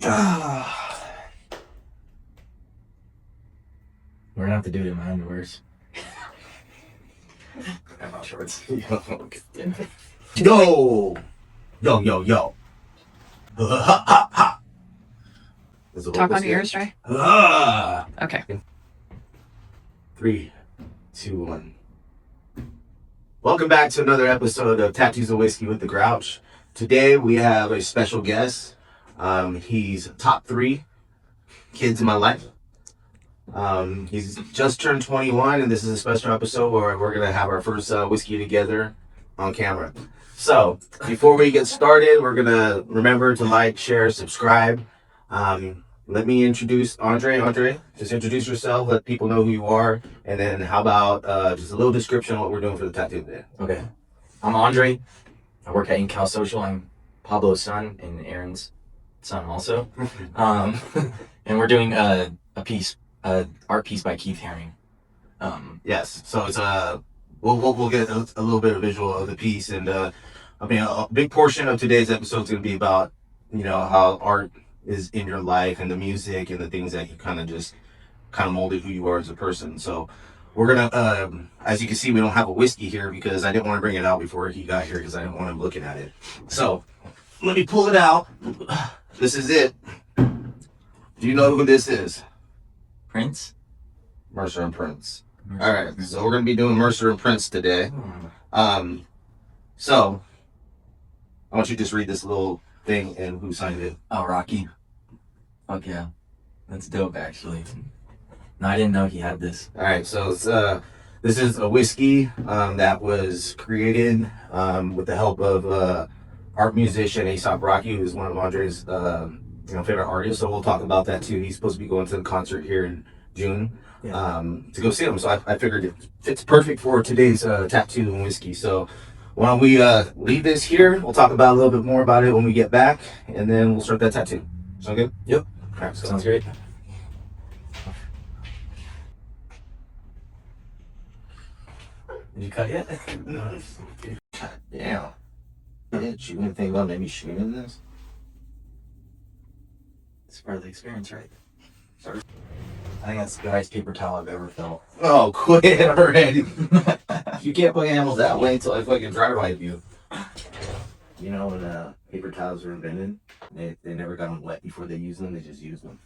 We're gonna have to do it in my underwears. I'm not shorts. Yo! Yo. Ha, ha, ha. Talk on your ears, Trey. Okay. 3, 2, 1. Welcome back to another episode of Tattoos and Whiskey with the Grouch. Today we have a special guest. He's top 3 kids in my life. He's just turned 21, and this is a special episode where we're going to have our first whiskey together on camera. So, before we get started, we're going to remember to like, share, subscribe. Let me introduce Andre. Andre, just introduce yourself, let people know who you are, and then how about just a little description of what we're doing for the tattoo today. Okay. I'm Andre. I work at InCal Social. I'm Pablo's son and Aaron's son also. And we're doing a piece, art piece by Keith Haring. Yes, so it's we'll get a little bit of visual of the piece, and a big portion of today's episode is going to be about how art is in your life and the music and the things that you kind of molded who you are as a person. So we're gonna as you can see, we don't have a whiskey here because I didn't want to bring it out before he got here because I didn't want him looking at it. So let me pull it out. This is it. Do you know who this is? Prince? Mercer and Prince. All right, so we're gonna be doing Mercer and Prince today. So I want you to just read this little thing and who signed it. Oh, Rocky. Fuck yeah. That's dope, actually. No, I didn't know he had this. All right, so it's, this is a whiskey that was created with the help of art musician Aesop Rocky, who's one of Andre's favorite artists. So we'll talk about that too. He's supposed to be going to the concert here in June to go see him. So I figured it fits perfect for today's tattoo and whiskey. So why don't we leave this here? We'll talk about a little bit more about it when we get back, and then we'll start that tattoo. Sound good? Yep. All right, so Sounds great. Did you cut yet? Damn. Did you even think about maybe shooting this? It's part of the experience, right? Sorry. I think that's the guyest paper towel I've ever felt. Oh, quit already. You can't put animals that way until I fucking dry wipe you. You know when paper towels were invented, they never got them wet before they used them, they just used them.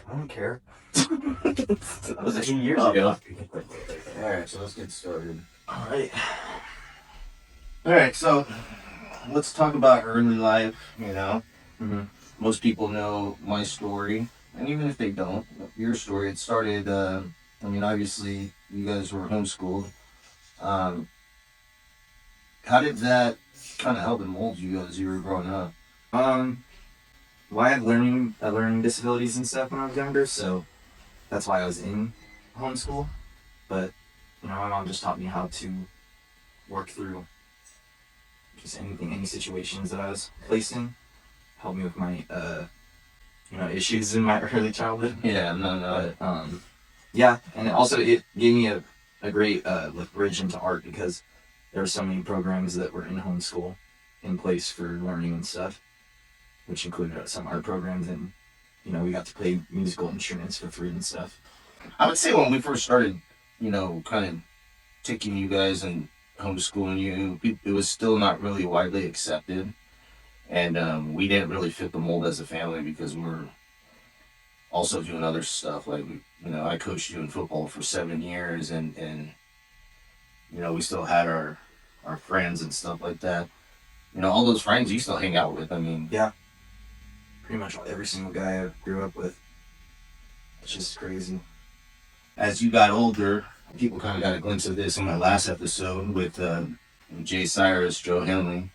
I don't care. That was 18 years ago. Alright, so let's get started. Alright. Alright, so let's talk about early life, Mm-hmm. Most people know my story, and even if they don't, your story, it started, obviously you guys were homeschooled. How did that kind of help and mold you as you were growing up? Well, I had learning disabilities and stuff when I was younger, so that's why I was in homeschool. But my mom just taught me how to work through just any situations that I was placed in. Helped me with my issues in my early childhood. Yeah, no. But yeah, and also it gave me a great bridge into art because there were so many programs that were in homeschool in place for learning and stuff, which included some art programs, and we got to play musical instruments for free and stuff. I would say when we first started, kind of taking you guys and homeschooling you, it was still not really widely accepted. And we didn't really fit the mold as a family because we were also doing other stuff. Like, I coached you in football for 7 years, and we still had our friends and stuff like that. All those friends you still hang out with. Yeah. Pretty much every single guy I grew up with. It's just crazy. As you got older, people kind of got a glimpse of this in my last episode with Jay Cyrus, Joe Henley.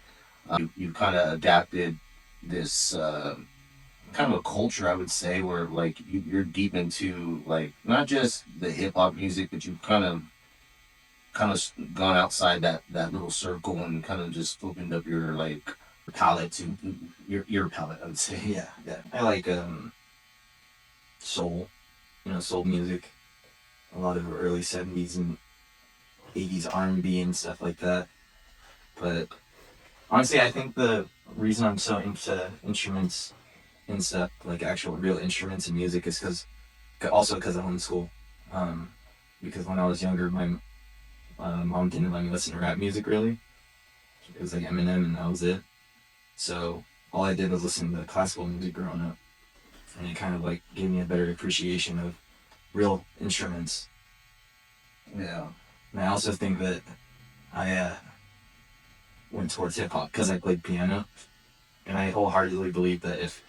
You kind of adapted this kind of a culture, I would say, where like you're deep into like not just the hip hop music, but you've kind of gone outside that little circle and kind of just opened up your like palette to your palette, I would say. Yeah. I like soul, soul music. A lot of early 70s and 80s R&B and stuff like that. But honestly, I think the reason I'm so into instruments in stuff like actual real instruments and music is also because of homeschool. Because when I was younger, my mom didn't let me listen to rap music really. It was like Eminem and that was it. So all I did was listen to classical music growing up, and it kind of like gave me a better appreciation of real instruments. Yeah. And I also think that I went towards hip hop because I played piano, and I wholeheartedly believe that if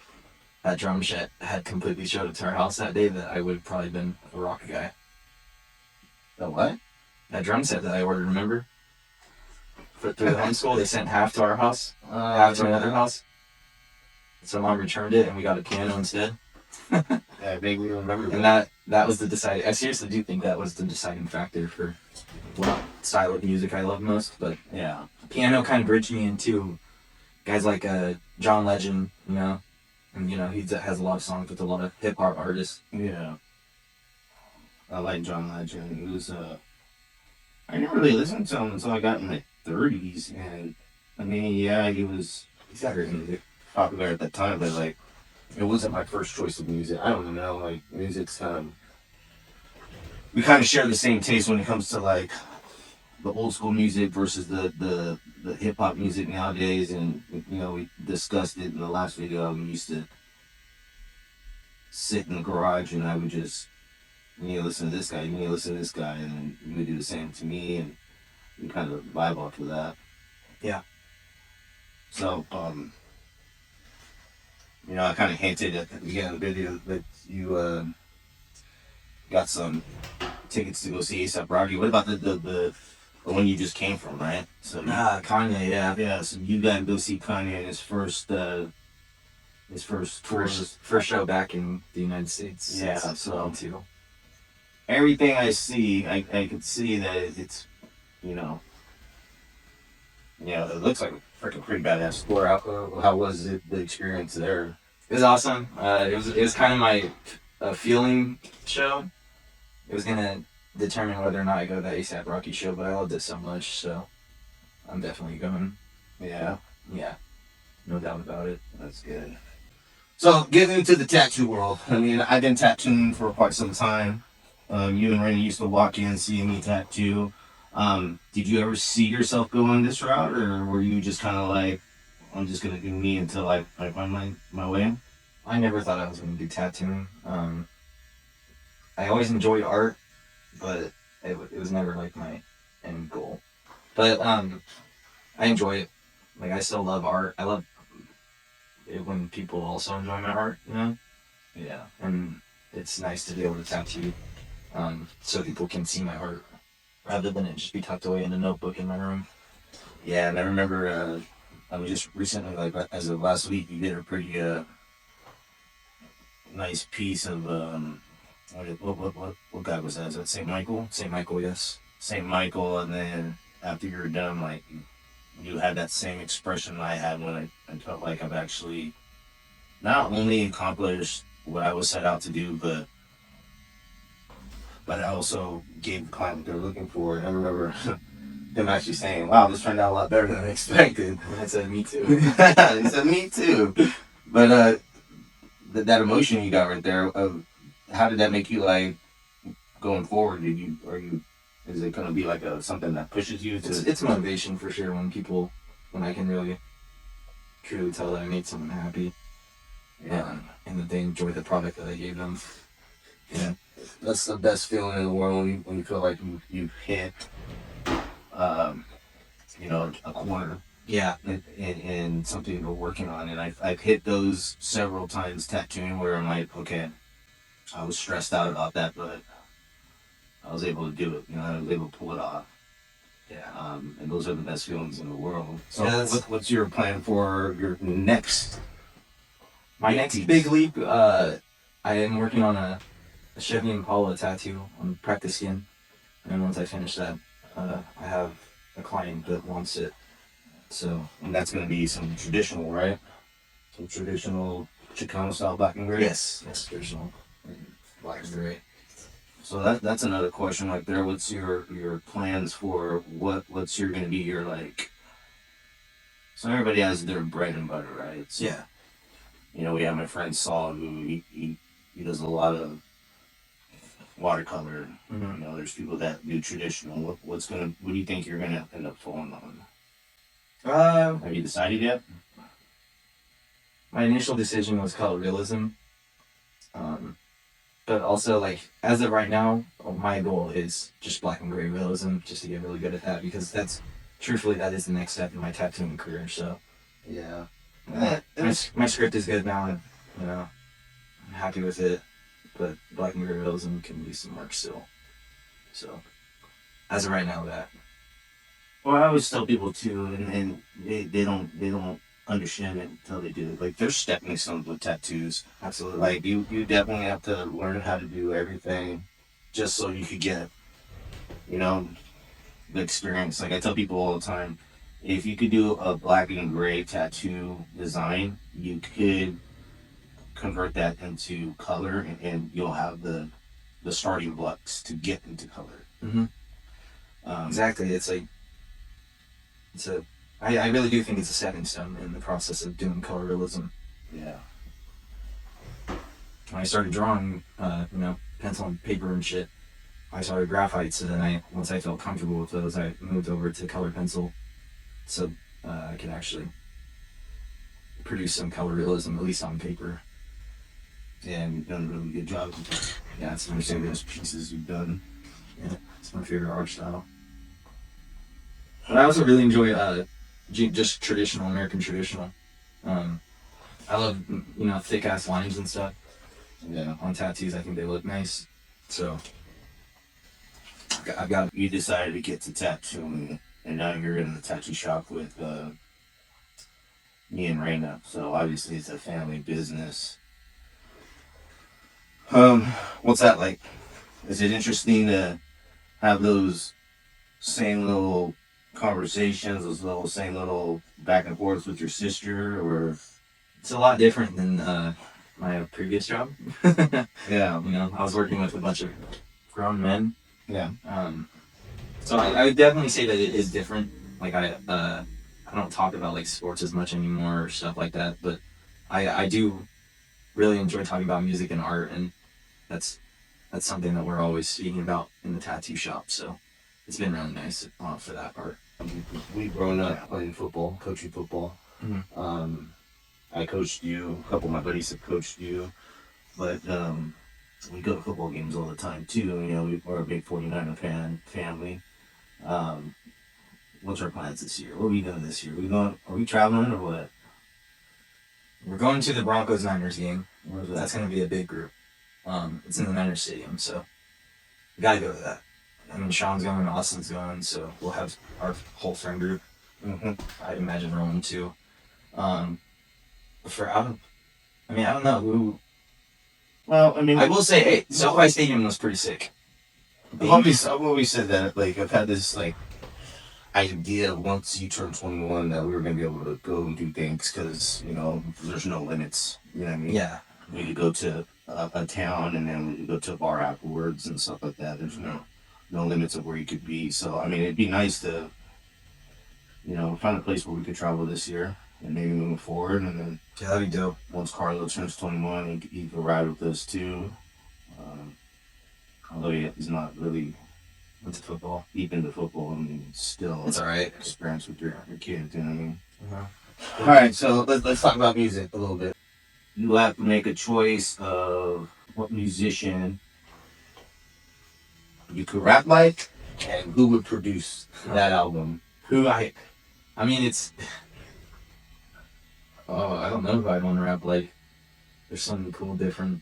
that drum set had completely showed up to our house that day, that I would have probably been a rock guy. The what? That drum set that I ordered, remember? Through the homeschool, they sent half to our house, half to another house. So mom returned it, and we got a piano instead. Yeah, I vaguely remember. And that was the deciding. I seriously do think that was the deciding factor for what style of music I love most. But yeah, piano kind of bridged me into guys like John Legend, you know, and you know he has a lot of songs with a lot of hip hop artists. Yeah, I like John Legend. He was I never really listened to him until I got in my 30s, and I mean, yeah, he's got great music, popular at that time, but like, it wasn't my first choice of music. I don't know, like, music's we kind of share the same taste when it comes to like the old school music versus the hip hop music nowadays, and you know, we discussed it in the last video. We used to sit in the garage, and I would just, you need to listen to this guy, you need to listen to this guy, and then you would do the same to me, and we kind of vibe off of that. Yeah. So, you know, I kind of hinted at the beginning of the video that you got some tickets to go see A$AP Rocky. What about the one you just came from, right? So Kanye, yeah. Yeah, so you got to go see Kanye in his first show back in the United States. Yeah, so too. Everything I see, I could see that it's, you know, it looks like a freaking pretty badass tour. How was it, the experience there? It was awesome. It was kind of my feeling show. It was gonna determine whether or not I go to that A$AP Rocky show, but I loved it so much, so I'm definitely going. Yeah. Yeah. No doubt about it. That's good. So, getting into the tattoo world. I mean, I've been tattooing for quite some time. You and Rainy used to walk in, seeing me tattoo. Did you ever see yourself going this route, or were you just kind of like, I'm just gonna do me until I find my way? I never thought I was gonna do tattooing. I always enjoyed art, but it was never like my end goal. But I enjoy it. Like, I still love art. I love it when people also enjoy my art, you know? Yeah. And it's nice to be able to tattoo so people can see my art rather than it just be tucked away in a notebook in my room. Yeah, and I remember, I mean, just recently, like as of last week, you did a pretty nice piece of, what guy was that? Is that St. Michael? St. Michael, yes. St. Michael, and then after you were done, like, you had that same expression I had when I felt like I've actually not only accomplished what I was set out to do, but I also gave the client what they're looking for. And I remember him actually saying, wow, this turned out a lot better than I expected. And I said, me too. He said, me too. But that emotion you got right there, how did that make you, like, going forward? Is it going to be like something that pushes you to... It's motivation for sure when I can really truly tell that I made someone happy. Yeah. And that they enjoy the product that I gave them. Yeah. That's the best feeling in the world when you feel like you've hit, a corner. Yeah. And something you're working on. And I've hit those several times tattooing where I'm like, okay, I was stressed out about that, but I was able to do it. I was able to pull it off. Yeah. And those are the best feelings in the world. So yeah, what's your plan for your next? My next big leap, I am working on a Chevy Impala tattoo on practice skin. And once I finish that, I have a client that wants it. So, and that's going to be some traditional, right? Some traditional Chicano style black and gray? Yes, traditional black and gray. So that's another question right there. What's your plans for what's going to be your, like... So everybody has their bread and butter, right? So, yeah. You know, we have my friend Saul, who he does a lot of watercolor. Mm-hmm. You know, there's people that do traditional. What do you think you're gonna end up falling on? Have you decided yet? My initial decision was color realism. But also, like, as of right now, my goal is just black and gray realism, just to get really good at that, because truthfully, that is the next step in my tattooing career. So, Yeah. my script is good now, and, you know, I'm happy with it, but black and gray realism can use some work still. So, as of right now, that. Well, I always tell people too, and they don't understand it until they do it. Like, there's stepping stones with tattoos. Absolutely. Like, you definitely have to learn how to do everything just so you could get, you know, the experience. Like, I tell people all the time, if you could do a black and gray tattoo design, you could convert that into color, and you'll have the starting blocks to get into color. Mm-hmm. Exactly. I really do think it's a stepping stone in the process of doing color realism. Yeah. When I started drawing, pencil and paper and shit, I started graphite. So then once I felt comfortable with those, I moved over to color pencil, so I could actually produce some color realism, at least on paper. Yeah, and you've done a really good job. Yeah, it's my Understand favorite. those pieces you've done. Yeah, it's my favorite art style. But I also really enjoy just traditional American traditional. I love thick ass lines and stuff. Yeah. On tattoos, I think they look nice. So I've got. You decided to get to tattooing, and now you're in the tattoo shop with me and Raina. So obviously it's a family business. What's that like? Is it interesting to have those same little conversations, those same little back and forth with your sister, or? It's a lot different than my previous job. Yeah. I was working with a bunch of grown men. Yeah. So I would definitely say that it is different. Like I don't talk about like sports as much anymore or stuff like that, but I do really enjoy talking about music and art, and that's something that we're always speaking about in the tattoo shop. So it's been really nice for that part. We've grown up playing football, coaching football. Mm-hmm. I coached you. A couple of my buddies have coached you, but we go to football games all the time too. We're a big 49er family. What's our plans this year? What are we doing this year? Are we traveling or what? We're going to the Broncos Niners game. Where's that? That's going to be a big group. It's in the Niners Stadium, so we got to go to that. I mean, Sean's going, Austin's going, so we'll have our whole friend group. Mm-hmm. I'd imagine Rowan too. I don't know. Well, I mean, I will say, hey, SoFi Stadium was pretty sick. I've always said that. Like, I've had this like idea once you turn 21 that we were gonna be able to go and do things because there's no limits. You know what I mean? Yeah. We could go to a town and then we could go to a bar afterwards and stuff like that. There's no limits of where you could be. So I mean, it'd be nice to find a place where we could travel this year and maybe moving forward, and then that'd be dope. Once Carlo turns 21, he could ride with us too. Although he's not really into football, deep into football, I mean, still it's all right. Experience with your kids, you know what I mean? Uh-huh. All right, so let's talk about music a little bit. You have to make a choice of what musician you could rap like, and who would produce that album. I don't know who I'd want to rap like. There's something cool, different.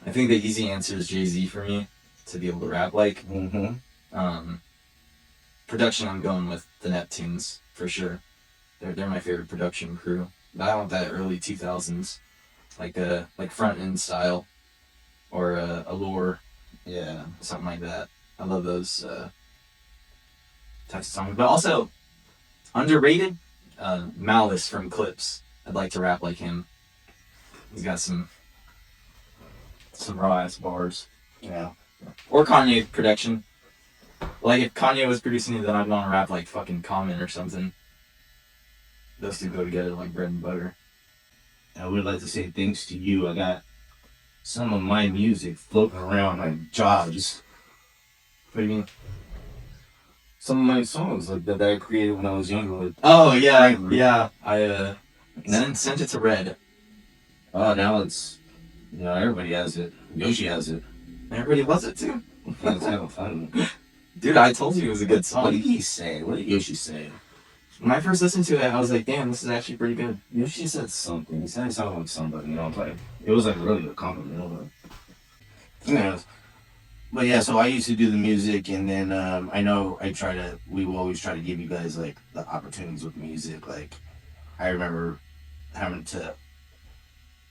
I think the easy answer is Jay-Z for me to be able to rap like. Mm-hmm. Production, I'm going with the Neptunes for sure. They're my favorite production crew. But I want that early 2000s, like front end style, or Allure, Yeah, something like that. I love those types of songs. But also underrated, Malice from Clips. I'd like to rap like him. He's got some raw ass bars. yeah. Or Kanye production. Like if Kanye was producing it, then I'd want to rap like fucking Common or something. Those two go together like bread and butter. I would like to say thanks to you. I got some of my music floating around like jobs. What do you mean? Some of my songs like that I created when I was younger. With Oh yeah, Frank. yeah. I sent it to Red. Oh, now it's everybody has it. Yoshi has it. Everybody loves it too. Yeah, it's kind of fun. Dude, I told you it was a good song. What did he say? What did Yoshi say? When I first listened to it, I was like, damn, this is actually pretty good. Yoshi said something. He said it sounded like somebody. Like it was like really a compliment. Yeah. But yeah, so I used to do the music, and then I know we will always try to give you guys like the opportunities with music. Like I remember having to.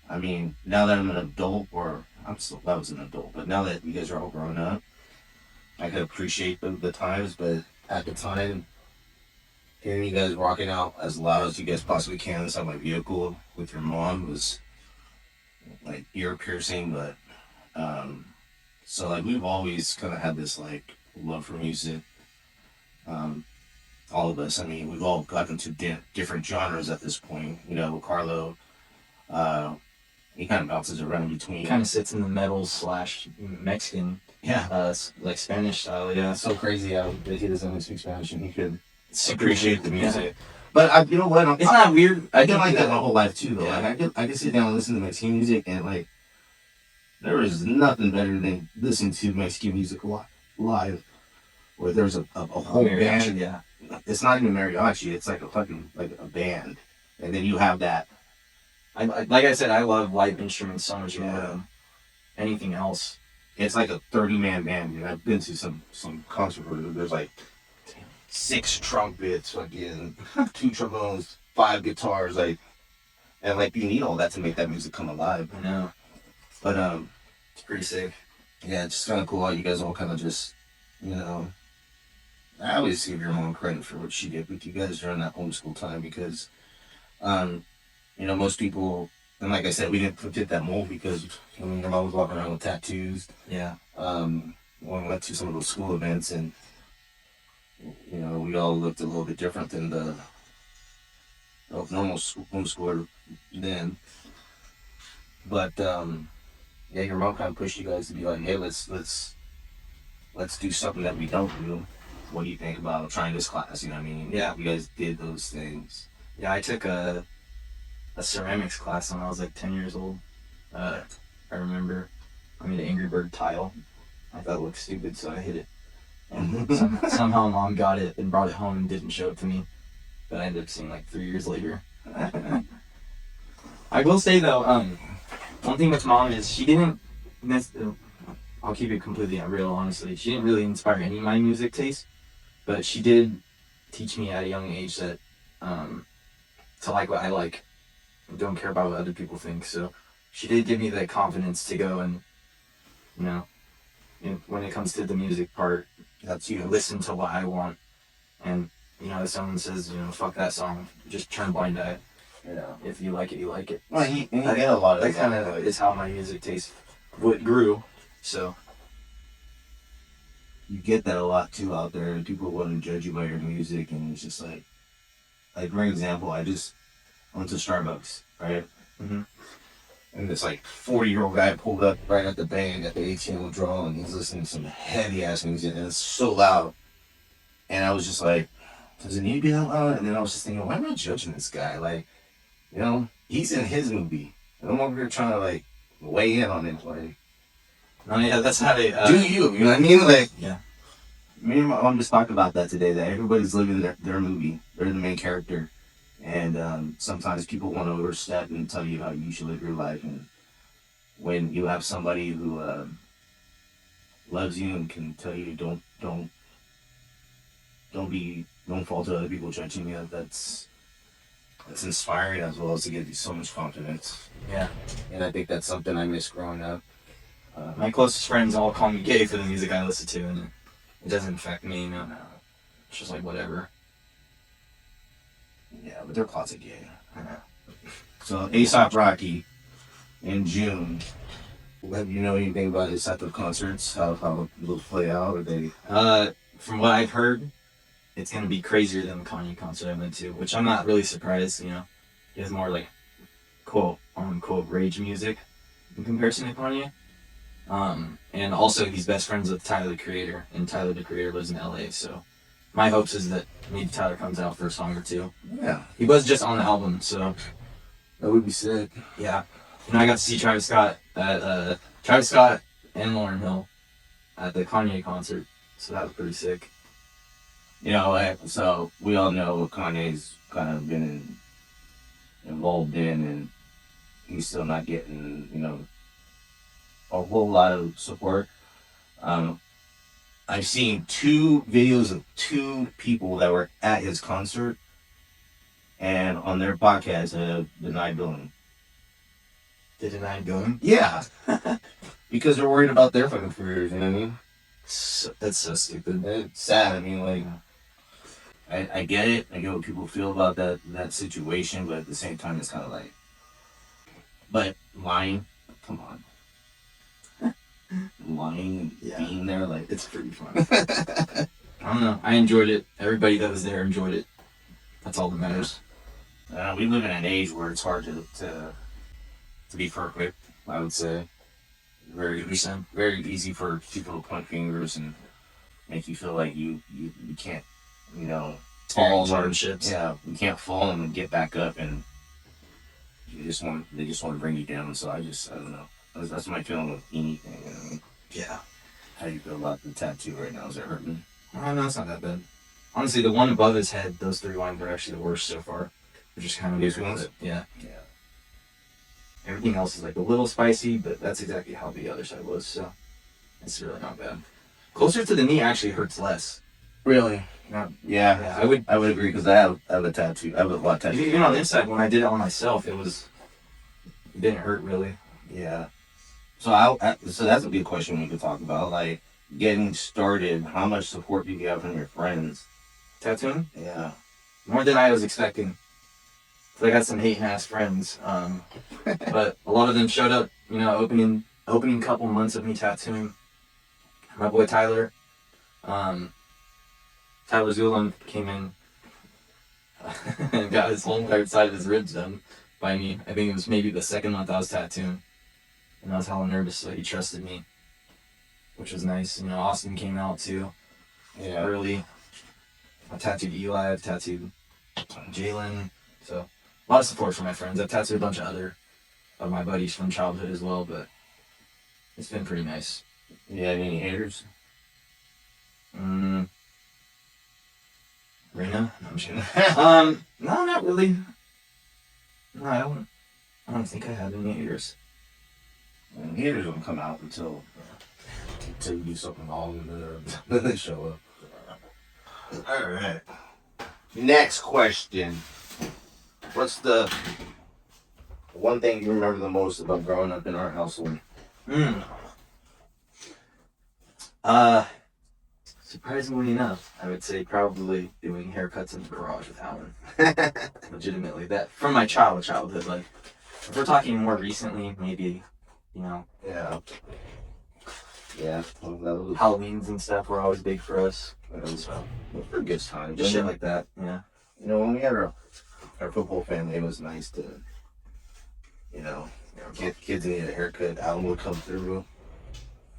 I mean, now that I'm an adult, or I was an adult, but now that you guys are all grown up, I can appreciate the times. But at the time, hearing you guys rocking out as loud as you guys possibly can inside my vehicle with your mom was like ear piercing. But so like we've always kind of had this like love for music. Um, all of us. I mean, we've all gotten to different genres at this point. Carlo, uh, he kind of bounces around between. Kind of sits in the metal / Mexican, Yeah. like Spanish style. Yeah, It's so crazy how he doesn't even speak Spanish and he could super appreciate the yeah. music. But you know what? It's not weird. I did like that my whole life too, though. Yeah. Like I could sit down and listen to Mexican music, and like there is nothing better than listening to Mexican music live, where there's a whole band. Yeah. It's not even mariachi. It's like a fucking like a band, and then you have that. Like I said, I love live instruments so much more than anything else. It's like a 30-man band, and I've been to some concert where there's like 6 trumpets, fucking 2 trombones, 5 guitars, like, and like you need all that to make that music come alive. I know, but it's pretty sick. Yeah, it's just kind of cool how you guys all kind of just, I always give your mom credit for what she did with you guys during that homeschool time because, most people, and like I said, we didn't fit that mold because your mom was walking around with tattoos. Yeah. When we went to some of those school events, and we all looked a little bit different than the normal homeschooler then. But yeah, your mom kind of pushed you guys to be like, hey, let's do something that we don't do. What do you think about trying this class? You know what I mean? Yeah. You guys did those things. Yeah, I took a ceramics class when I was like 10 years old. I remember I made an Angry Bird tile. I thought it looked stupid, so I hid it. And somehow mom got it and brought it home and didn't show it to me. But I ended up seeing like 3 years later. I will say though, one thing with mom is she didn't. I'll keep it completely real, honestly. She didn't really inspire any of my music taste, but she did teach me at a young age that to like what I like and don't care about what other people think. So she did give me the confidence to go and, when it comes to the music part, that's listen to what I want. And, if someone says, fuck that song, just turn blind eye. If you like it, you like it. Well, you get a lot of that kind of is how my music taste grew. So you get that a lot too out there. People want to judge you by your music, and it's just like for example, I just went to Starbucks, right? Mm-hmm. And this 40-year-old guy pulled up right at the bank at the ATM withdrawal, and he's listening to some heavy ass music, and it's so loud. And I was just like, does it need to be that loud? And then I was just thinking, why am I judging this guy? He's in his movie, and I'm over here trying to weigh in on it. Oh yeah, that's how they do you know what I mean? Yeah. Me and my mom just talked about that today, that everybody's living their movie. They're the main character. And sometimes people want to overstep and tell you how you should live your life. And when you have somebody who loves you and can tell you don't fall to other people judging you, that's inspiring, as well as to give you so much confidence. Yeah. And I think that's something I miss growing up. My closest friends all call me gay for the music I listen to, and it doesn't affect me, It's just whatever. Yeah, but they're closet gay. So A$AP Rocky in June. Do you know anything about his type of concerts? How it'll play out? Or they? From what I've heard, it's gonna be crazier than the Kanye concert I went to, which I'm not really surprised. He has more quote on quote rage music in comparison to Kanye. And also he's best friends with Tyler the Creator, and Tyler the Creator lives in LA, so my hopes is that maybe Tyler comes out for a song or two. Yeah. He was just on the album, so That would be sick. yeah. And I got to see Travis Scott and Lauryn Hill at the Kanye concert, so that was pretty sick. You know, so we all know what Kanye's kind of been involved in, and he's still not getting, you know, a whole lot of support. I've seen 2 videos of 2 people that were at his concert, and on their podcast have denied going. They denied going? Yeah. Because they're worried about their fucking careers, you know what I mean? That's so stupid. It's sad. I mean, like, I get it. I get what people feel about that situation, but at the same time, it's kind of like, but lying, come on. Lying and being there, like, it's pretty fun. I don't know. I enjoyed it. Everybody that was there enjoyed it. That's all that matters. We live in an age where it's hard to be perfect, I would say. Very easy for people to point fingers and make you feel like you can't, you know, fall hardships. Yeah, you can't fall and get back up, and they just want to bring you down. So I don't know. That's my feeling with anything. You know what I mean? Yeah. How do you feel about the tattoo right now? Is it hurting? Oh, no, it's not that bad. Honestly, the one above his head, those 3 lines are actually the worst so far. They're just kind of these ones. Yeah. Yeah. Everything else is like a little spicy, but that's exactly how the other side was, so it's really not bad. Closer to the knee actually hurts less. Really? Yeah, I would agree, because I have a tattoo. I have a lot of tattoos. Even on the inside, when I did it on myself, it didn't hurt really. Yeah. So so that's a good question we could talk about. Like, getting started, how much support do you have from your friends? Tattooing? Yeah. More than I was expecting. So I got some hating ass friends, but a lot of them showed up. You know, opening couple months of me tattooing. My boy Tyler, Tyler Zulam came in and got his whole entire side of his ribs done by me. I think it was maybe the 2nd month I was tattooing, and I was hella nervous, so he trusted me, which was nice. You know, Austin came out too. Yeah. Early. I tattooed Eli. I've tattooed Jalen. So a lot of support from my friends. I've tattooed a bunch of my buddies from childhood as well, but it's been pretty nice. You had any haters? Rena? No, I'm just kidding. No, not really. No, I don't think I had any haters. And haters don't come out until you do something wrong, and then they show up. All right. Next question. What's the one thing you remember the most about growing up in our household? Surprisingly enough, I would say probably doing haircuts in the garage with Alan. Legitimately, that from my childhood. Like, if we're talking more recently, maybe, you know. Yeah. Yeah. Well, Halloweens and stuff were always big for us. So, for good time. Just shit like that. Yeah. You know, when we had our football family, it was nice to, you know, kids needed a haircut. Alan would come through.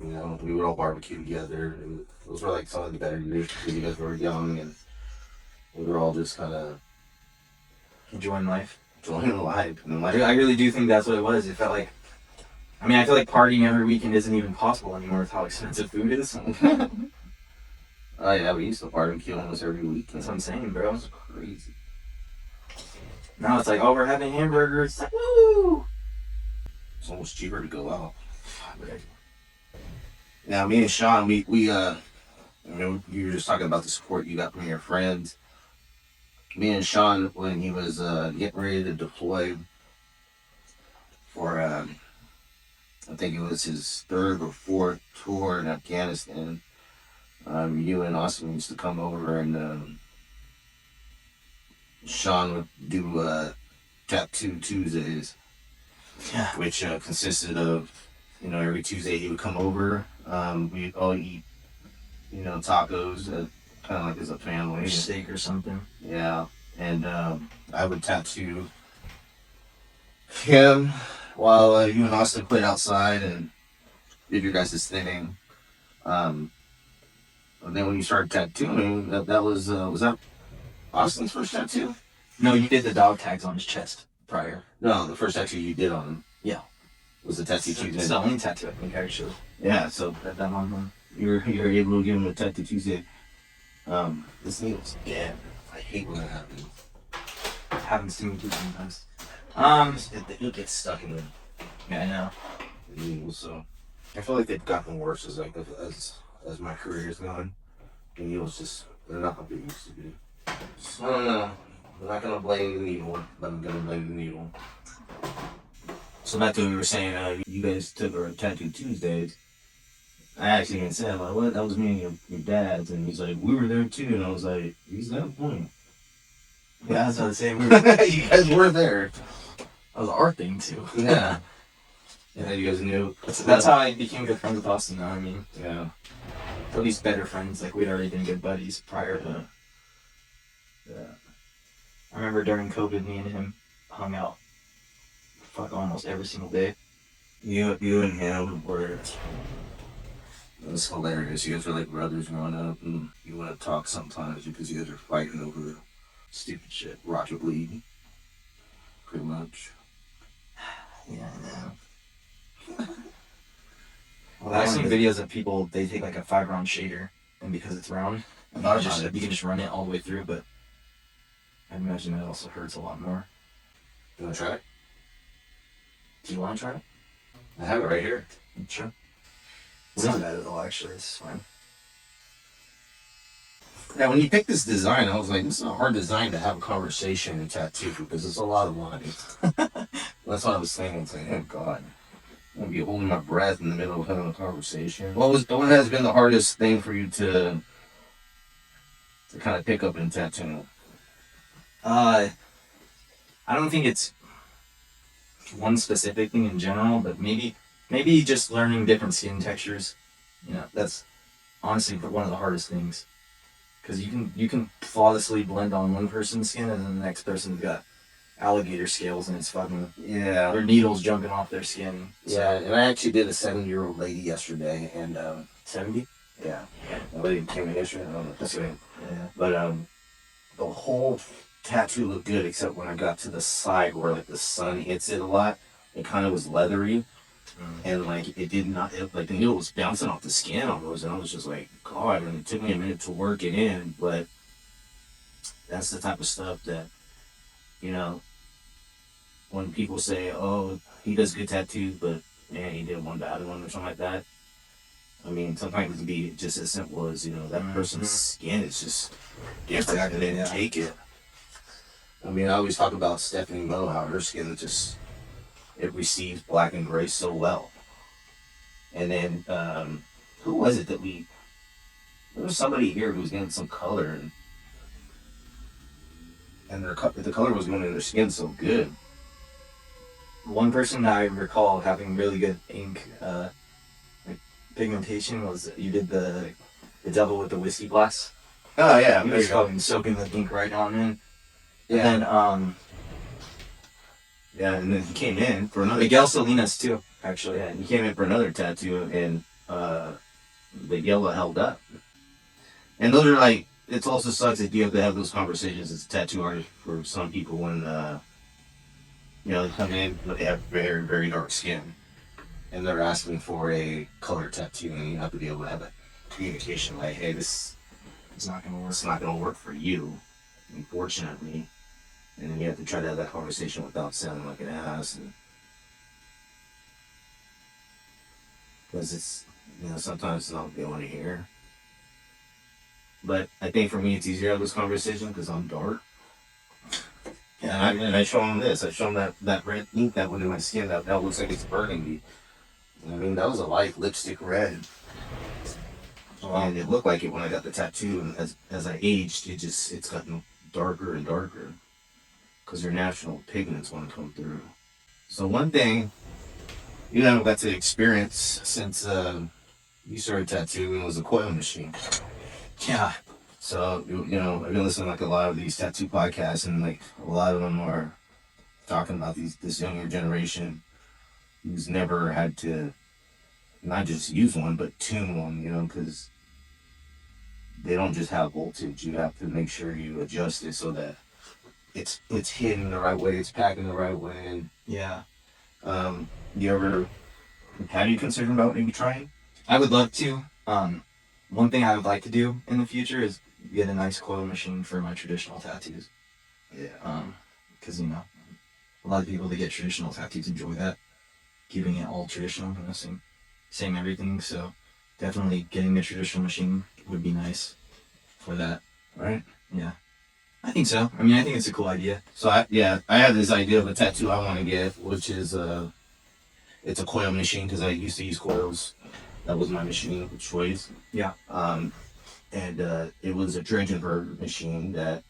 You know, we would all barbecue together. And those were like some of the better years because you guys were young and we were all just kind of enjoying life. Enjoying life. And I really do think that's what it was. It felt like, I feel like partying every weekend isn't even possible anymore with how expensive food is. Oh yeah, we used to barbecue almost every week. That's what I'm saying, bro. It's crazy. Now it's like, oh, we're having hamburgers. Like, woo! It's almost cheaper to go out. Now, me and Sean, we were just talking about the support you got from your friends. Me and Sean, when he was getting ready to deploy for, I think it was his 3rd or 4th tour in Afghanistan, you and Austin used to come over, and Sean would do Tattoo Tuesdays, which consisted of, you know, every Tuesday he would come over. We'd all eat, you know, tacos, kind of like as a family. Or steak or something. Yeah, and I would tattoo Kim, while you and Austin played outside and did your guys' thing, and then when you started tattooing, that was that Austin's first tattoo? No, you did the dog tags on his chest prior. No, the first tattoo you did on him. Yeah. Was the tattoo Tuesday. It's the only tattoo I think actually. Yeah, so I've done on him. you're able to give him a tattoo Tuesday. This needle's dead. I hate when that happens. Happens to me too sometimes. It gets stuck in the Yeah, I know. needle, so I feel like they've gotten worse as my career has gone. The needles just they're not what they used to be. So, I don't know. I'm not gonna blame the needle, but I'm gonna blame the needle. So back to what we were saying, you guys took our tattoo Tuesdays. I actually even said, like, what? That was me and your dad's. And he's like, we were there too. And I was like, he's got a point. Yeah, that's what I'm saying. You guys were there. That was our thing too. Yeah. Yeah, you guys knew. That's how I became good friends with Austin now. I mean, Yeah. at least better friends. Like, we'd already been good buddies prior. Yeah. Yeah. I remember during COVID, me and him hung out almost every single day. You and him were. It was hilarious. You guys were like brothers growing up, and you want to talk sometimes because you guys are fighting over stupid shit. Rocket League. Pretty much. Yeah, I know. Well, I've seen videos of people, they take like a 5-round shader, and because it's round, you can just run it all the way through, but I imagine that also hurts a lot more. You want to try it? Do you want to try it? I have it right here. Sure. It's not bad at all, actually. It's fine. Yeah, when you picked this design, I was like, this is a hard design to have a conversation and tattoo because it's a lot of lines. That's what I was thinking. It's like, oh God, I'm gonna be holding my breath in the middle of having a conversation. What has been the hardest thing for you to kind of pick up in tattooing? I don't think it's one specific thing in general, but maybe just learning different skin textures. You know, that's honestly one of the hardest things. Because you can flawlessly blend on one person's skin, and then the next person's got alligator scales, and it's fucking their needles jumping off their skin. So. Yeah, and I actually did a 70-year-old lady yesterday, and 70. Yeah, the lady came in yesterday. I don't know if that's right. Yeah, but the whole tattoo looked good, except when I got to the side where like the sun hits it a lot, it kind of was leathery. And like it did not, like the needle was bouncing off the skin almost, and I was just like, God. And it took me a minute to work it in, but that's the type of stuff that, you know, when people say, "Oh, he does good tattoos, but man, he did one bad one" or something like that. I mean, sometimes it can be just as simple as, you know, that person's skin is just different, and they didn't take it. I mean, I always talk about Stephanie Moe, how her skin just it receives black and gray so well. And then, who was it that there was somebody here who was getting some color, and the color was going in their skin so good. One person that I recall having really good ink pigmentation was you did the devil with the whiskey glass. Oh yeah, he was fucking soaking the ink right on in. Yeah. And yeah, and then he came in for another. Miguel Salinas too, actually. Yeah, he came in for another tattoo, and the yellow held up. And those are like, it also sucks that you have to have those conversations as a tattoo artist for some people when, you know, they come in, but they have very, very dark skin, and they're asking for a color tattoo, and you have to be able to have a communication like, hey, this is not going to work. It's not going to work for you, unfortunately. And then you have to try to have that conversation without sounding like an ass. Because it's, you know, sometimes it's not what they want to hear. But I think for me, it's easier to have this conversation because I'm dark. Yeah, and I show them this. I show them that red ink that went in my skin. That looks like it's burgundy. I mean, that was a light lipstick red. And it looked like it when I got the tattoo. And as I aged, it's gotten darker and darker. Because your natural pigments want to come through. So one thing you haven't got to experience since you started tattooing was a coil machine. Yeah. So, you know, I've been listening to like a lot of these tattoo podcasts, and like a lot of them are talking about this younger generation who's never had to not just use one, but tune one, because they don't just have voltage. You have to make sure you adjust it so that it's hidden the right way, it's packing the right way. And Yeah. you ever have you considered about maybe trying? I would love to. One thing I would like to do in the future is get a nice coil machine for my traditional tattoos. Yeah. Because a lot of people that get traditional tattoos enjoy that, keeping it all traditional, same everything. So definitely getting a traditional machine would be nice for that. Right. Yeah, I think so. I think it's a cool idea. So I have this idea of a tattoo I want to get, which is it's a coil machine because I used to use coils. That was my machine of choice. Yeah. And it was a Dredgenberg machine that,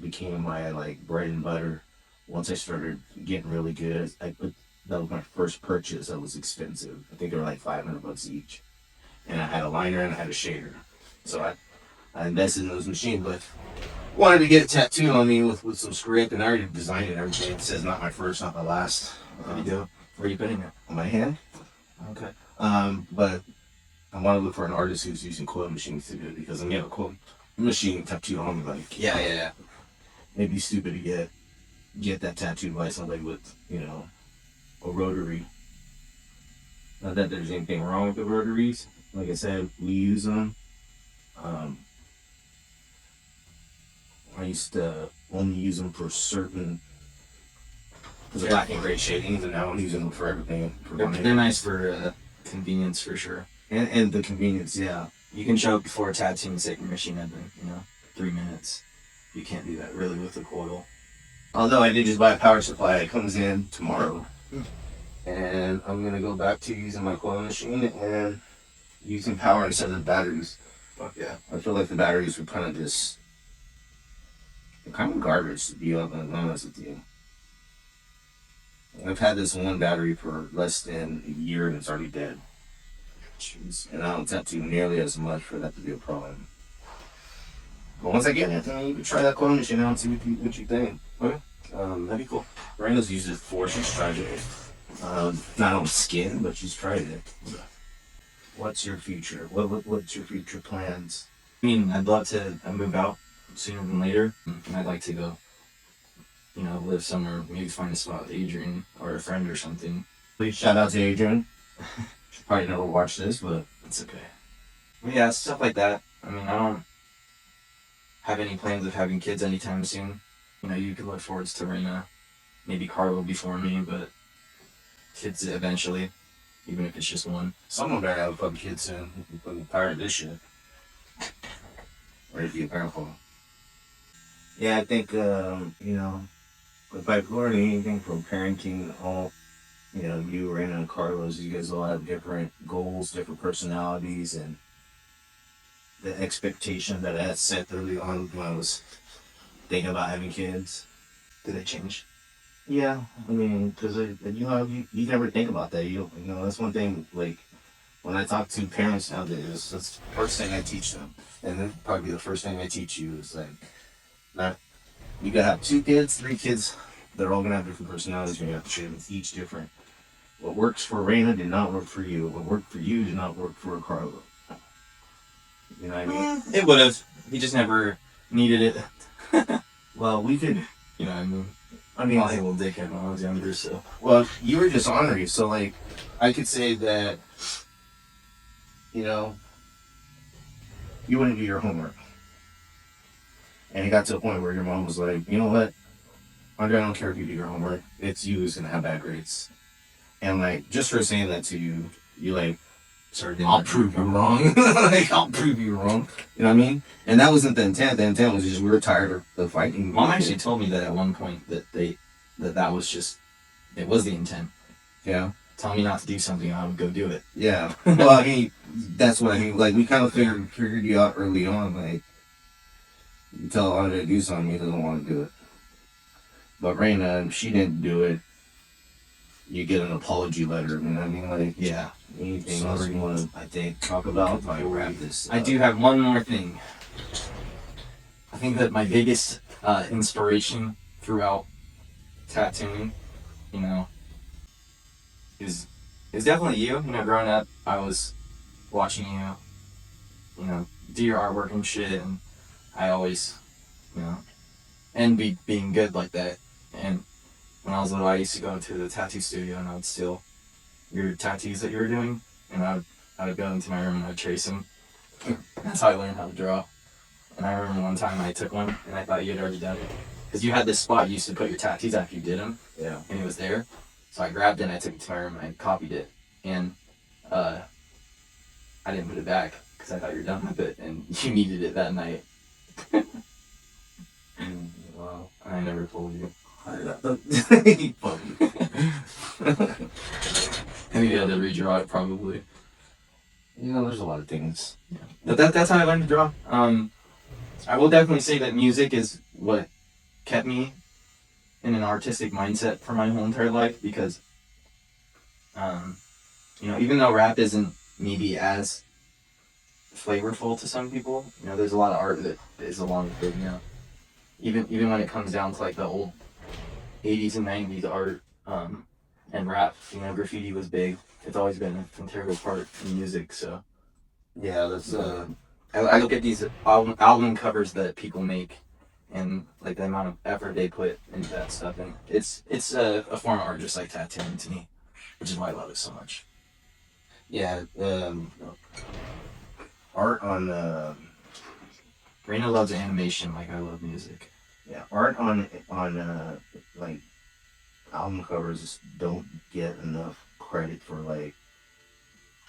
became my bread and butter. Once I started getting really good, that was my first purchase. That was expensive. I think they were like $500 each. And I had a liner and I had a shader. So I invested in those machines, but wanted to get a tattoo on me with some script, and I already designed it and everything. It says not my first, not my last. There you go. Where are you putting it? On my hand. Okay. But I want to look for an artist who's using coil machines to do it, because I'm getting a coil machine tattooed on me. Yeah. It'd be stupid to get that tattooed by somebody with, a rotary. Not that there's anything wrong with the rotaries. Like I said, we use them. I used to only use them for certain, because of black and gray shadings, and now I'm using them for everything. They're nice for convenience for sure. And the convenience, yeah. You can show up before a tattoo and set your machine up in 3 minutes. You can't do that really with a coil. Although I did just buy a power supply. It comes in tomorrow. And I'm going to go back to using my coil machine and using power instead of batteries. Fuck yeah. I feel like the batteries were kind of garbage, to be honest with you. I've had this one battery for less than a year and it's already dead. Jeez. And I don't tattoo nearly as much for that to be a problem. But once I get it, then you can try that coil machine out and see what you think. Okay. That'd be cool. Miranda's used it before. She's tried it. Not on skin, but she's tried it. What's your future? What's your future plans? I'd love to move out sooner than later. And I'd like to go, live somewhere, maybe find a spot with Adrian or a friend or something. Please shout out to Adrian. She'll probably never watch this, but it's okay. But yeah, stuff like that. I don't have any plans of having kids anytime soon. You can look forward to Rena. Maybe Carlo before me, but kids eventually, even if it's just one. Someone better have a fucking kid soon. I'm fucking tired of this shit. Ready to be a parent for. Yeah, I think, if I've learned anything from parenting all, you, Rena, and Carlos, you guys all have different goals, different personalities, and the expectation that I had set early on when I was thinking about having kids. Did they change? Yeah, because you never think about that. That's one thing. Like when I talk to parents nowadays, that's the first thing I teach them, and then probably the first thing I teach you is you gotta have 2 kids, 3 kids. They're all gonna have different personalities. You have to treat them each different. What works for Raina did not work for you. What worked for you did not work for Carlo. You know what I mean? It would have. He just never needed it. Well, we could. You know what I mean? I mean, I was a little dickhead when I was younger, so. Well, you were just ornery, so I could say that, you wouldn't do your homework. And it got to a point where your mom was like, you know what? Andre, I don't care if you do your homework. It's you who's gonna have bad grades. And just for saying that to you, you I'll prove you wrong. I'll prove you wrong. You know what I mean? And that wasn't the intent. The intent was just we were tired of fighting. Mom actually told me that at one point that was just, it was the intent. Yeah. Tell me not to do something, I would go do it. Yeah. Well, that's what I mean. We kind of figured you out early on. You tell Andre to do something, he doesn't want to do it. But Raina, if she didn't do it, you get an apology letter. You know what I mean? Yeah. Anything else you want to, talk about before we wrap this up? I do have one more thing. I think that my biggest inspiration throughout tattooing, you know, is definitely you. You know, growing up, I was watching you know, do your artwork and shit, and I always, you know, and being good like that. And when I was little, I used to go to the tattoo studio and I would steal your tattoos that you were doing, and I would go into my room and I would trace them. That's how I learned how to draw. And I remember one time I took one and I thought you had already done it. Because you had this spot you used to put your tattoos after you did them. Yeah. And it was there. So I grabbed it and I took it to my room and I copied it. And I didn't put it back because I thought you were done with it and you needed it that night. Wow. I never told you. He fucking. I think you had to redraw it probably. You know, there's a lot of things. Yeah. But that's how I learned to draw. I will definitely say that music is what kept me in an artistic mindset for my whole entire life because, you know, even though rap isn't maybe as flavorful to some people, you know, there's a lot of art that is along with it, you know. Even when it comes down to like the old 80s and 90s art and rap, you know, graffiti was big. It's always been an integral part in music, so. Yeah, that's I look at these album covers that people make and like the amount of effort they put into that stuff, and it's a form of art just like tattooing to me, which is why I love it so much. yeah. Art on Raina loves animation like I love music. yeah, art on like album covers don't get enough credit for like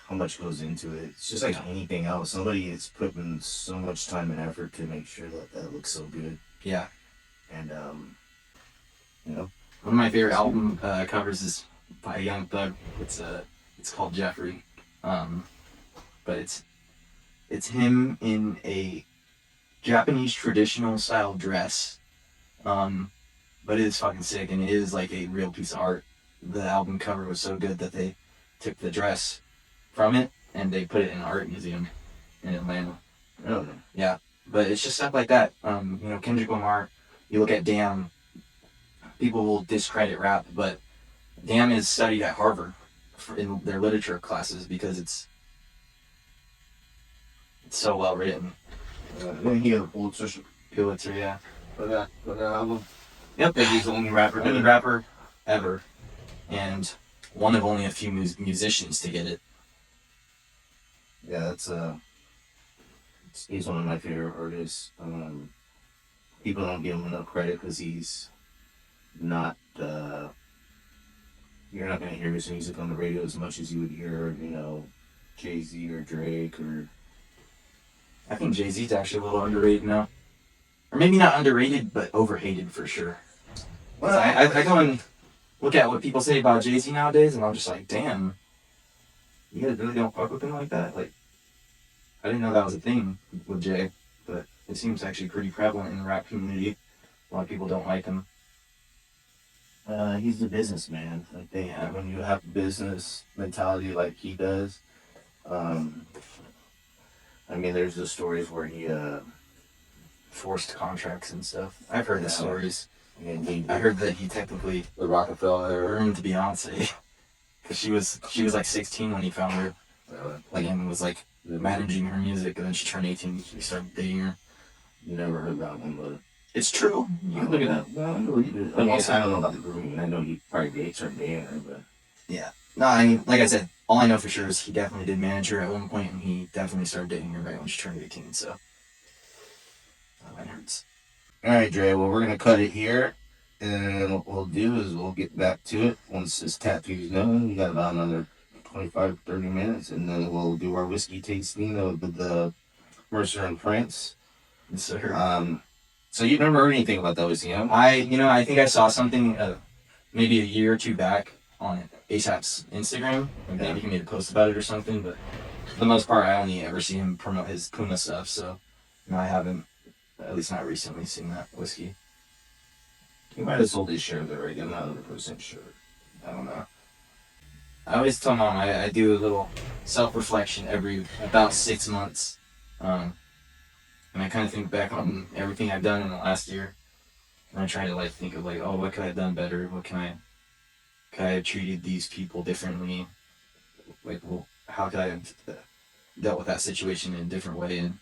how much goes into it. It's just like anything else. Somebody is putting so much time and effort to make sure that looks so good. Yeah. And you know, One of my favorite album covers is by Young Thug. It's called Jeffrey, but it's him in a Japanese traditional style dress, but it is fucking sick and it is like a real piece of art. The album cover was so good that they took the dress from it and they put it in an art museum in Atlanta. really. Yeah, but it's just stuff like that. You know, Kendrick Lamar. You look at Damn. People will discredit rap, but Damn is studied at Harvard in their literature classes because it's so well written. Then he had a Pulitzer Yeah. for that album. Yep. He's the only rapper. Only rapper ever, and one of only a few musicians to get it. Yeah, that's he's one of my favorite artists. People don't give him enough credit because he's not. You're not gonna hear his music on the radio as much as you would hear, you know, Jay-Z or Drake or. I think Jay-Z's actually a little underrated now, or maybe not underrated, but overhated for sure. Well, I go and look at what people say about Jay-Z nowadays, and I'm just like, damn, you guys really don't fuck with him like that? Like, I didn't know that was a thing with Jay, but it seems actually pretty prevalent in the rap community. A lot of people don't like him. He's a businessman. I think when you have business mentality like he does, I mean, there's the stories where he Forced contracts and stuff. I've heard the stories. and I heard that he technically the Rockefeller. earned Beyonce. Cause she was like 16 when he found her. Like, and was like managing her music, and then she turned 18. He started dating her. Never heard that one, but It's true. You can look it up. well, I know he did. I mean, I don't know about the grooming. I know he probably started dating her, but Yeah. No, I mean, like I said, all I know for sure is he definitely did manage her at one point, and he definitely started dating her right when she turned 18. So that hurts. all right, Dre. Well, we're gonna cut it here, and what we'll do is we'll get back to it once this tattoo's done. We got about another 25, 30 minutes, and then we'll do our whiskey tasting of the Mercer and Prince. Yes, sir. So you never heard anything about that whiskey, huh? I think I saw something maybe a year or two back on ASAP's Instagram. Maybe he made a post about it or something, but for the most part, I only ever see him promote his Puma stuff, so no, I haven't, at least not recently, seen that whiskey. He might have sold his shares already. I'm not 100% sure. I don't know. I always tell Mom I do a little self-reflection every about 6 months. And I kind of think back on everything I've done in the last year. And I try to like think of like, oh, what could I have done better? Could I have treated these people differently? Like, well, how could I have dealt with that situation in a different way? And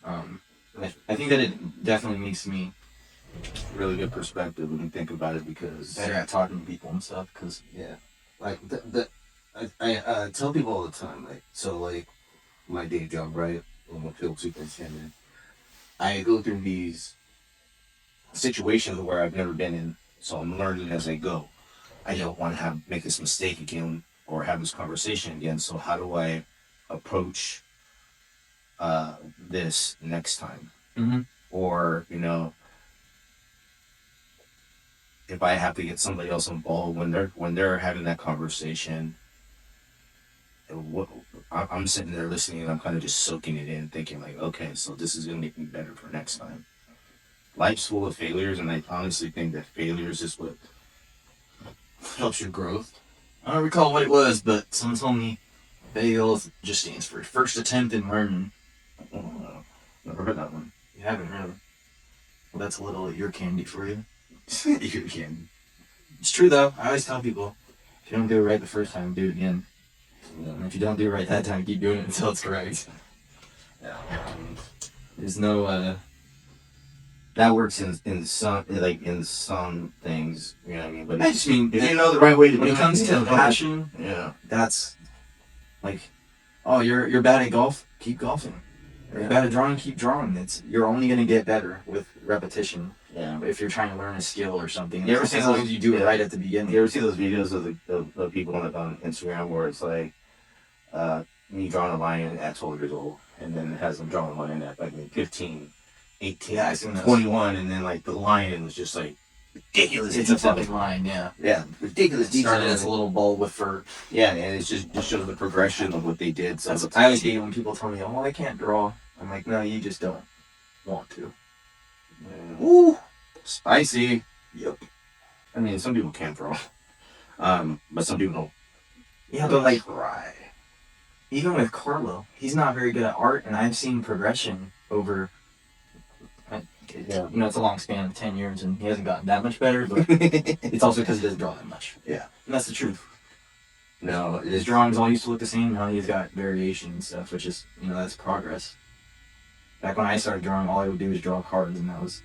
I think that it definitely makes me Really good perspective when you think about it, because better at talking to people and stuff. Because yeah, like I tell people all the time, like, so like my day job, right? I'm a field superintendent. I go through these situations where I've never been in, so I'm learning as I go. I don't want to make this mistake again or have this conversation again. So how do I approach this next time? mm-hmm. Or if I have to get somebody else involved when they're having that conversation, I'm sitting there listening and I'm kind of just soaking it in, thinking like, okay, so this is gonna make me better for next time. Life's full of failures, and I honestly think that failures is what helps your growth. I don't recall what it was, but someone told me fail just stands for first attempt in learning. Never heard that one. You haven't really. Well, that's a little ear candy for you. You can. It's true though. I always tell people, if you don't do it right the first time, do it again. And if you don't do it right that time, keep doing it until it's correct. Yeah. There's no That works in some things, you know what I mean? But I just mean, if you know the right way to do when it, it comes to passion, yeah, that's like, oh, you're bad at golf, keep golfing. You're bad at drawing, keep drawing. You're only gonna get better with repetition. yeah. If you're trying to learn a skill or something, You ever see as long those- as you do it yeah. right at the beginning. You ever see those videos of people on Instagram where it's like me drawing a lion at 12 years old, and then it has them drawing a lion at like 15, 18, Yeah, I seen those. 21, and then like the lion was just like ridiculous. It's a fucking line, yeah. Yeah, ridiculous It started detail. as a little ball with fur. Yeah, and it's just shows the progression of what they did. So I always hate when people tell me, oh, I can't draw. I'm like, no, you just don't want to. Ooh, spicy. Yep. I mean, some people can draw, but some people don't. Yeah, but like, even with Carlo, he's not very good at art, and I've seen progression over, Yeah. it's a long span of 10 years, and he hasn't gotten that much better, but it's also because he doesn't draw that much. Yeah. And that's the truth. No, His drawings all used to look the same, now he's got variation and stuff, which is, that's progress. Back when I started drawing, all I would do was draw cards, and that was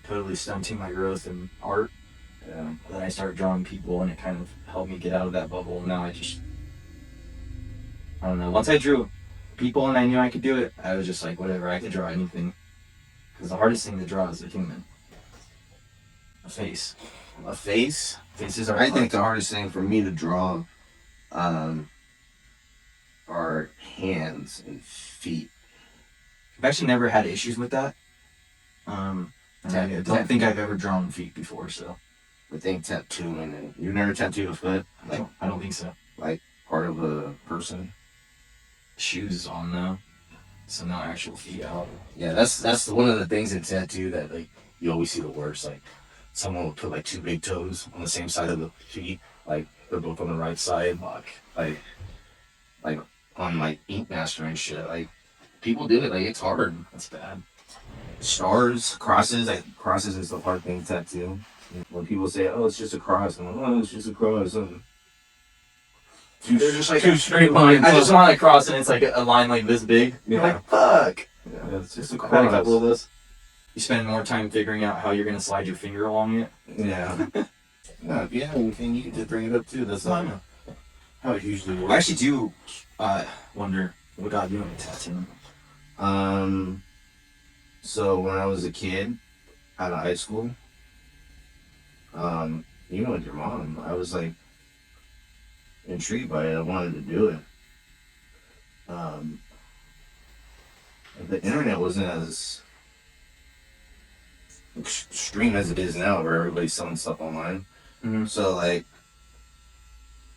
totally stunting my growth in art. Then I started drawing people, and it kind of helped me get out of that bubble. Now I don't know. Once I drew people and I knew I could do it, I was just like, whatever, I could draw anything. Because the hardest thing to draw is a human. A face. a face. Faces are I think the hardest thing for me to draw are hands and feet. I've actually never had issues with that. And I don't think I've ever drawn feet before, so. I think tattooing, and you've never tattooed a foot, like I don't think so. like part of a person. Shoes on though, so no actual feet out. Yeah, that's one of the things in tattoo that like you always see the worst. Like someone will put like two big toes on the same side of the feet, like they're both on the right side, like on like Ink Master and shit. Like people do it. Like it's hard. That's bad. Stars, crosses. Like crosses is the hard thing to tattoo. When people say, "Oh, it's just a cross," I'm like, "Oh, it's just a cross." They're just like two straight lines. I just want to cross, and it's like a line like this big. You're Yeah. like, fuck. Yeah, it's just a I've had a cross. couple of those. You spend more time figuring out how you're gonna slide your finger along it. Yeah. No, if you have anything, you can just bring it up too. That's not how it usually works. I actually do wonder what got you into tattooing. So when I was a kid, out of high school, with your mom, I was like intrigued by it. I wanted to do it. The internet wasn't as extreme as it is now, where everybody's selling stuff online. Mm-hmm. So like,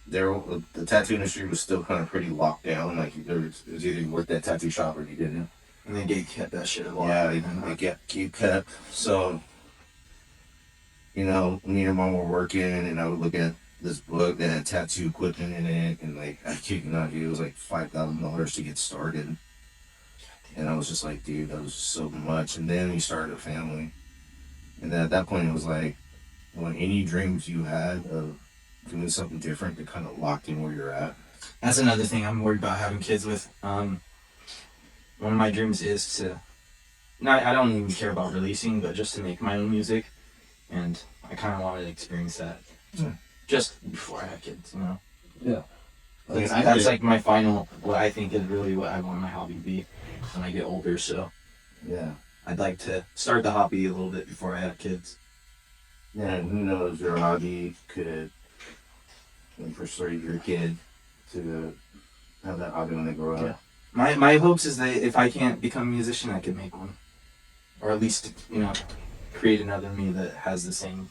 the tattoo industry was still kind of pretty locked down. Like it was either you worked at a tattoo shop or you didn't. And they get kept that shit alive. Yeah, they get keep kept. So, me and your mom were working, and I would look at this book that had tattoo equipment in it, and like I kid you not, dude, it was like $5,000 to get started. And I was just like, dude, that was so much. And then we started a family, And then at that point, it was like, when any dreams you had of doing something different, that kind of locked in where you're at. That's another thing I'm worried about having kids with. One of my dreams is to, I don't even care about releasing, but just to make my own music. And I kind of wanted to experience that just before I have kids, you know? Yeah. That's like my final, what I think is really what I want my hobby to be when I get older. So Yeah. I'd like to start the hobby a little bit before I have kids. Yeah, and who knows, your hobby could persuade your kid to have that hobby when they grow up. Yeah. My hopes is that if I can't become a musician, I could make one. Or at least, create another me that has the same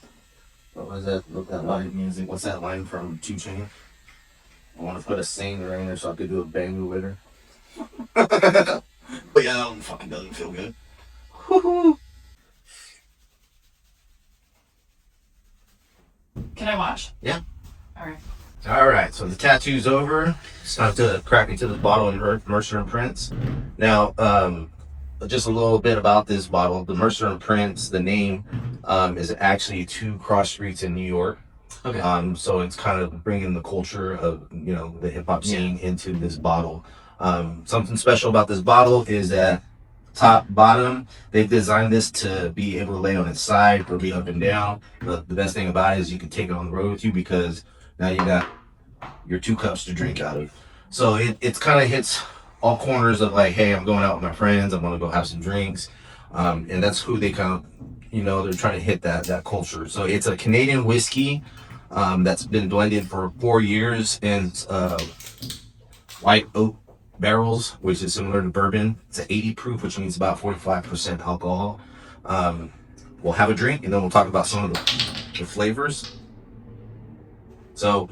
What was that? That line music. What's that line from 2 Chainz? I want to put a singer in there so I could do a bangoo with her. But yeah, that one fucking doesn't feel good. Can I watch? Yeah. All right. All right, so the tattoo's over. It's time to crack into the bottle and Mercer Prince. Now, just a little bit about this bottle. The Mercer Prince, the name, is actually 2 cross streets in New York. Okay. So it's kind of bringing the culture of the hip hop scene into this bottle. Something special about this bottle is that top, bottom, they've designed this to be able to lay on its side or be up and down. But the best thing about it is you can take it on the road with you because now you got your 2 cups to drink out of. So it's kind of hits all corners of like, hey, I'm going out with my friends, I'm gonna go have some drinks. And that's who they kind of, they're trying to hit that culture. So it's a Canadian whiskey that's been blended for 4 years in white oak barrels, which is similar to bourbon. It's an 80 proof, which means about 45% alcohol. We'll have a drink and then we'll talk about some of the flavors. So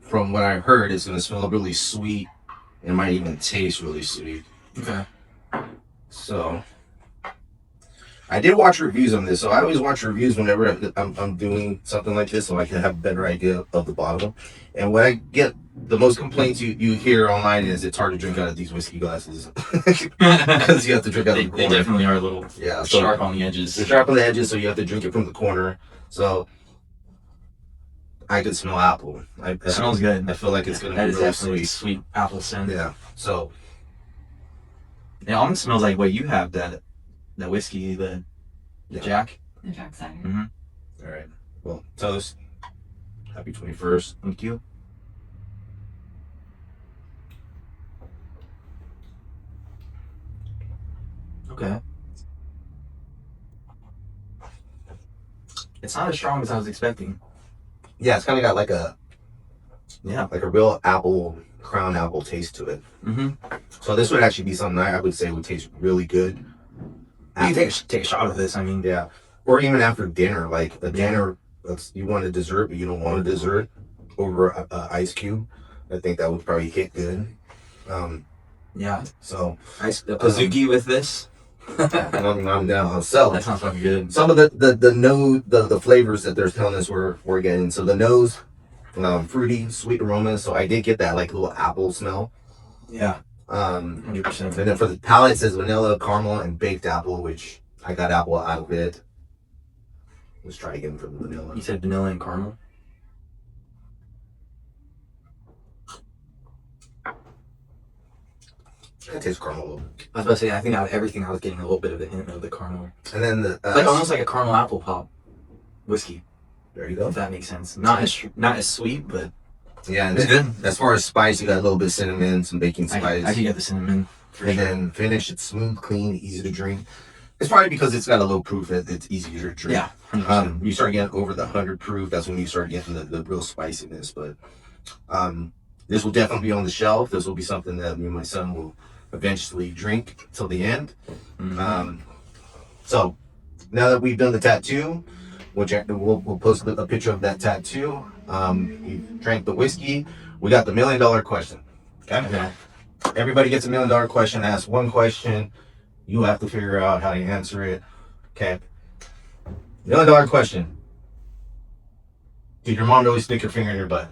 from what I heard, it's going to smell really sweet and might even taste really sweet. Okay. So I did watch reviews on this. So I always watch reviews whenever I'm doing something like this so I can have a better idea of the bottle. And when I get the most complaints you hear online is it's hard to drink out of these whiskey glasses because you have to drink out of the corner. They definitely are a little sharp on the edges. They're sharp on the edges, so you have to drink it from the corner. So I could smell apple. It smells good. I feel like it's going to be really sweet apple scent. Yeah. So it almost smells like what you have, that whiskey, the Jack. The Jack cider. Mm-hmm. All right. Well, toast. Happy 21st. Thank you. Okay. It's not as strong as I was expecting. Yeah, it's kind of got like a real apple, crown apple taste to it. Mm-hmm. So this would actually be something I would say would taste really good. You take a shot of this. I mean, yeah, or even after dinner, like a dinner. You want a dessert, but you don't want a dessert over a ice cube. I think that would probably hit good. Yeah. So Azuki with this. I'm down. So that sounds fucking good. Some of the flavors that they're telling us we're getting. So the nose, fruity, sweet aroma. So I did get that like little apple smell. Yeah. 100%. And then for the palate, it says vanilla, caramel, and baked apple, which I got apple out of it. Let's try again for the vanilla. You said vanilla and caramel? It tastes caramel a little. I was about to say, I think out of everything, I was getting a little bit of a hint of the caramel. And then the almost like a caramel apple pop whiskey. There you go. If that makes sense. Not as sweet, but yeah. And it's good. As far as spice, you got a little bit of cinnamon, some baking spice. I can get the cinnamon. Then finish, it's smooth, clean, easy to drink. It's probably because it's got a low proof that it's easier to drink. Yeah. 100%. You start getting over the 100 proof, that's when you start getting the real spiciness. But this will definitely be on the shelf. This will be something that me and my son will eventually drink till the end. Mm-hmm. So now that we've done the tattoo, we'll post a picture of that tattoo. You drank the whiskey. We got the $1 million question. Okay. Everybody gets a $1 million question. Ask one question. You have to figure out how to answer it. Okay. $1 million question. Did your mom really stick her finger in your butt?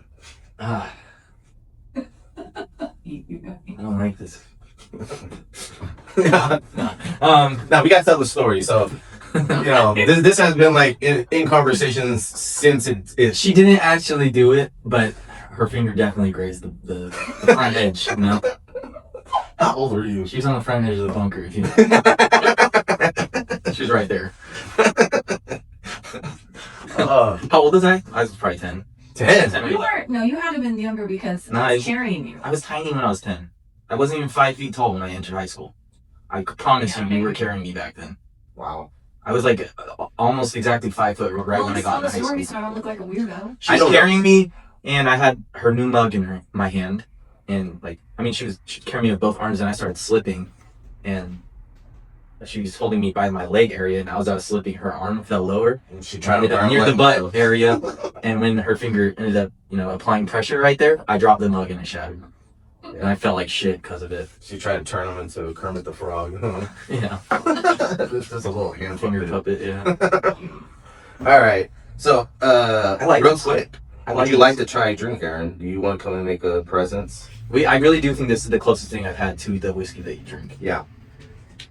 I don't like this. No, we gotta tell the story. So this has been like in conversations since it. She didn't actually do it, but her finger definitely grazed the front edge. You know. How old were you? She was on the front edge of the bunker. If you she was right there. How old was I? I was probably 10. 10. You weren't. No, you had to have been younger because I was carrying you. I was tiny when I was 10. I wasn't even 5 feet tall when I entered high school. I promise you were carrying me back then. Wow. I was like almost exactly 5 foot right when I got into high school. So I don't look like a weirdo. She was carrying me, and I had her new mug in my hand, and she'd carry me with both arms, and I started slipping, and she was holding me by my leg area, and as I was slipping, her arm fell lower. And she tried to near the butt area, and when her finger ended up, applying pressure right there, I dropped the mug and it shattered. And I felt like shit because of it. She tried to turn him into Kermit the Frog. Yeah. Just a little hand Finger puppet, yeah. All right. So, I like real quick, would you this. like to try a drink, Aaron? Do you want to come and make a presence? I really do think this is the closest thing I've had to the whiskey that you drink. Yeah.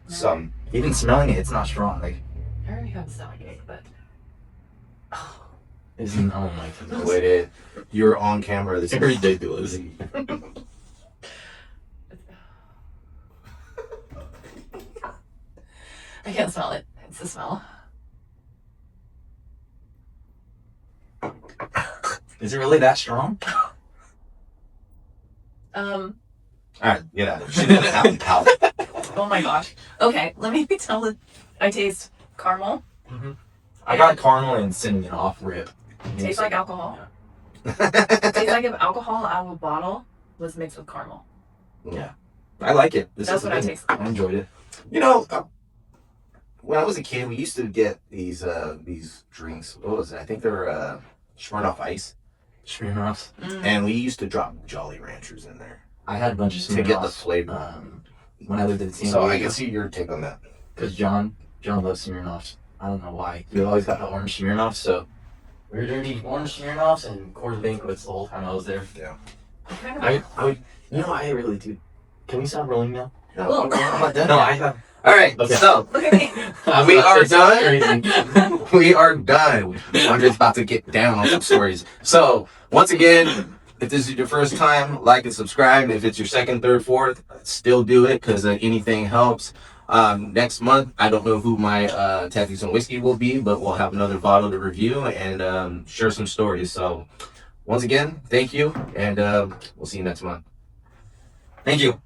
Some. Even smelling it, it's not strong. Like, I already have a stomachache, but isn't oh my goodness. With it, you're on camera. This is ridiculous. I can't smell it. It's the smell. Is it really that strong? All right, get out of here. She didn't have to pout. Oh my gosh. Okay, let me tell it. I taste caramel. Mm-hmm. I got caramel and cinnamon off rip. Tastes like alcohol. Tastes like if alcohol out of a bottle was mixed with caramel. Yeah. I like it. That's what I taste. I enjoyed it. When I was a kid, we used to get these drinks. What was it? I think they were Smirnoff Ice. Smirnoffs. And we used to drop Jolly Ranchers in there. I had a bunch of Smirnoffs to get the flavor. When I lived in San So Diego. I can see your take on that. Because John loves Smirnoffs. I don't know why. We always got the orange Smirnoffs, so we were drinking orange Smirnoffs and Coors Banquets the whole time I was there. Yeah. I would. I really do. Can we stop rolling now? No, I'm not done. No, I have. All right, Okay. so Look at me. we are done. Crazy. We are done. I'm just about to get down on some stories. So, once again, if this is your first time, like and subscribe. If it's your second, third, fourth, still do it because anything helps. Next month, I don't know who my Tattoos and Whiskey will be, but we'll have another bottle to review and share some stories. So, once again, thank you, and we'll see you next month. Thank you.